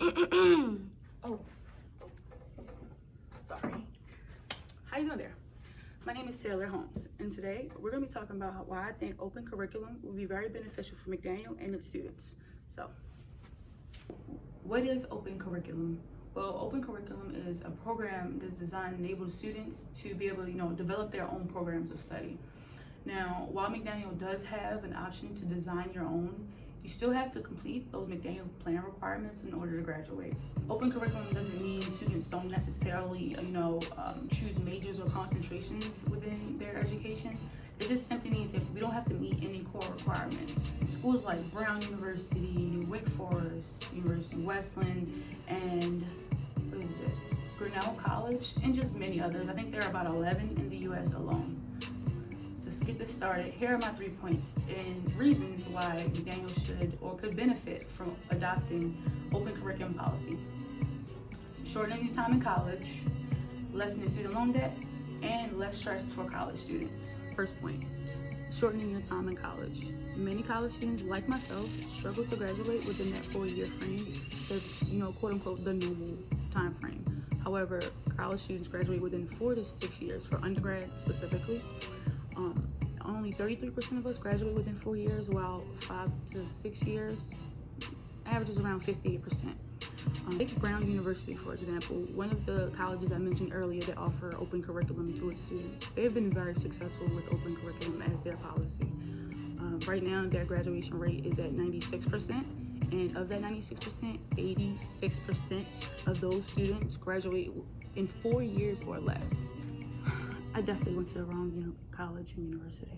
Oh, sorry. How you doing there? My name is Taylor Holmes, and today we're going to be talking about why I think open curriculum will be very beneficial for McDaniel and its students. So, what is open curriculum? Well, open curriculum is a program that's designed to enable students to be able to, develop their own programs of study. Now, while McDaniel does have an option to design your own, you still have to complete those McDaniel plan requirements in order to graduate. Open curriculum doesn't mean students don't necessarily, choose majors or concentrations within their education. It just simply means that we don't have to meet any core requirements. Schools like Brown University, Wake Forest, University of Westland, and Grinnell College, and just many others. I think there are about 11 in the US alone. To get this started, here are my 3 points and reasons why McDaniel should or could benefit from adopting open curriculum policy. Shortening your time in college, lessening student loan debt, and less stress for college students. First point, shortening your time in college. Many college students, like myself, struggle to graduate within that 4-year frame that's, quote unquote, the normal time frame. However, college students graduate within 4 to 6 years for undergrad specifically. Only 33% of us graduate within 4 years, while 5 to 6 years averages around 58%. Take Brown University, for example, one of the colleges I mentioned earlier that offer open curriculum to its students. They've been very successful with open curriculum as their policy. Right now, their graduation rate is at 96%, and of that 96%, 86% of those students graduate in 4 years or less. I definitely went to the wrong, college and university.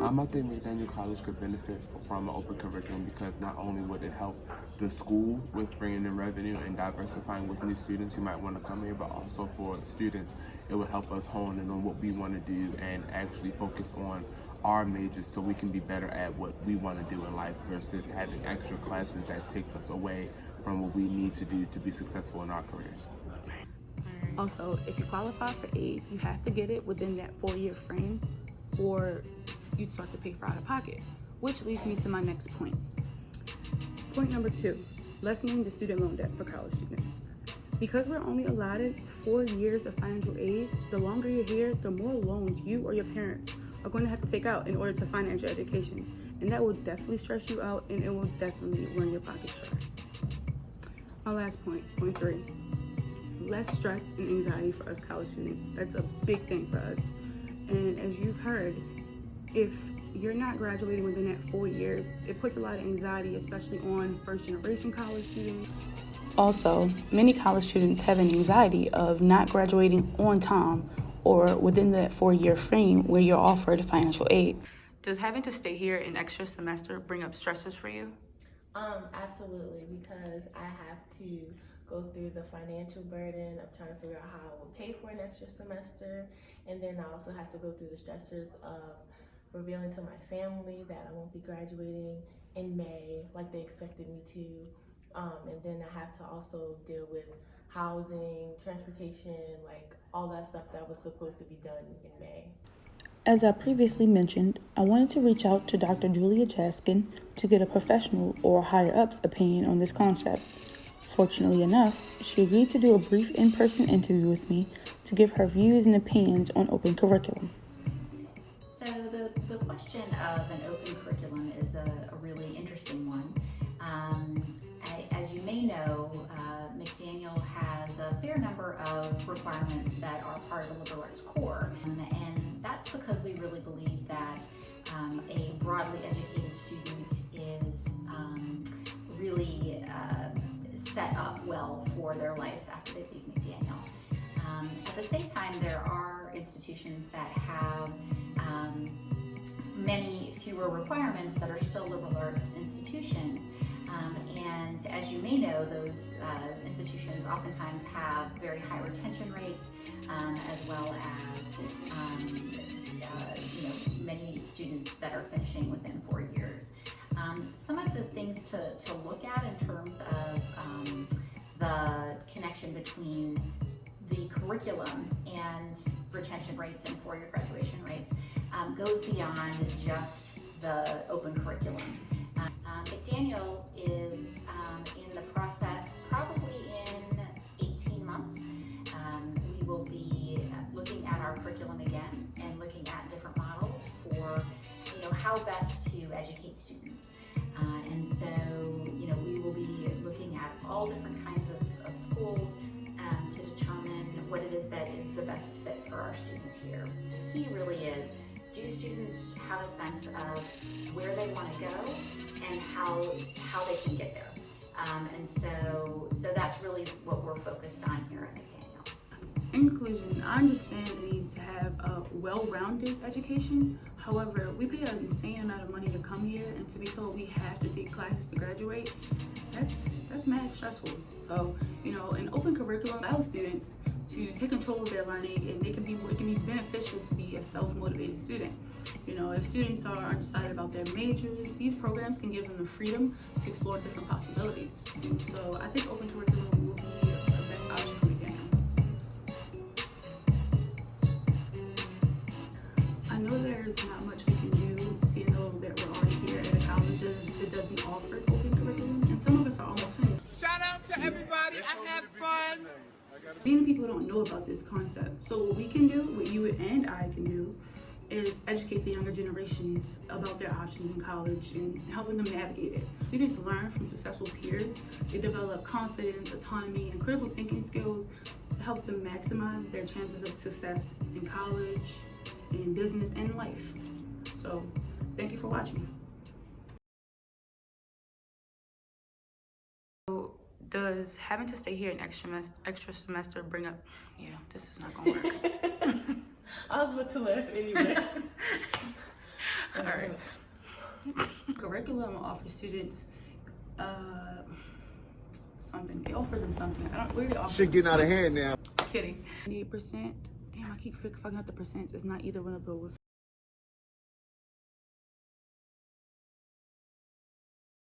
I think McDaniel College could benefit from an open curriculum because not only would it help the school with bringing in revenue and diversifying with new students who might want to come here, but also for students, it would help us hone in on what we want to do and actually focus on our majors so we can be better at what we want to do in life versus having extra classes that takes us away from what we need to do to be successful in our careers. Also, if you qualify for aid, you have to get it within that 4-year frame, or you'd start to pay for out of pocket, which leads me to my next point. Point number 2, lessening the student loan debt for college students. Because we're only allotted 4 years of financial aid, the longer you're here, the more loans you or your parents are going to have to take out in order to finance your education. And that will definitely stress you out, and it will definitely run your pockets dry. My last point, point 3. Less stress and anxiety for us college students. That's a big thing for us. And as you've heard, if you're not graduating within that 4 years, it puts a lot of anxiety, especially on first-generation college students. Also, many college students have an anxiety of not graduating on time or within that 4-year frame where you're offered financial aid. Does having to stay here an extra semester bring up stressors for you? Absolutely, because I have to go through the financial burden of trying to figure out how I will pay for an extra semester, and then I also have to go through the stressors of revealing to my family that I won't be graduating in May like they expected me to, and then I have to also deal with housing, transportation, like all that stuff that was supposed to be done in May. As I previously mentioned, I wanted to reach out to Dr. Julia Jaskin to get a professional or higher-ups opinion on this concept. Fortunately enough, she agreed to do a brief in-person interview with me to give her views and opinions on open curriculum. So the question of an open curriculum is a really interesting one. As you may know, McDaniel has a fair number of requirements that are part of the liberal arts core, and that's because we really believe that a broadly educated student is really set up well for their lives after they leave McDaniel. At the same time, there are institutions that have many fewer requirements that are still liberal arts institutions. And as you may know, those institutions oftentimes have very high retention rates, as well as many students that are finishing within 4 years. Some of the things to look at in terms of the connection between the curriculum and retention rates and 4-year graduation rates goes beyond just the open curriculum. McDaniel is will be looking at our curriculum again and looking at different models for, how best to educate students. And so, we will be looking at all different kinds of schools to determine what it is that is the best fit for our students here. The key really is, do students have a sense of where they want to go and how they can get there? And so that's really what we're focused on here at McDaniel. In conclusion, I understand the need to have a well-rounded education. However, we pay an insane amount of money to come here, and to be told we have to take classes to graduate, that's mad stressful. So, an open curriculum allows students to take control of their learning, and it can be beneficial to be a self-motivated student. If students are undecided about their majors, these programs can give them the freedom to explore different possibilities. So I think open curriculum will be the best option for McDaniel. I know there's not much we can do, seeing though that we're already here at a college that doesn't offer open curriculum, and some of us are almost finished. Shout out to everybody, I had fun. Many people don't know about this concept. So what we can do, what you and I can do, is educate the younger generations about their options in college and helping them navigate it. Students learn from successful peers. They develop confidence, autonomy, and critical thinking skills to help them maximize their chances of success in college, in business, and life. So thank you for watching. Does having to stay here an extra semester bring up, yeah, this is not gonna work. I was about to laugh anyway. All right. Curriculum offers students something. It offers them something. I don't really offer. Shit getting out of hand now. Kidding. 98%. Damn, I keep fucking up the percents. It's not either one of those.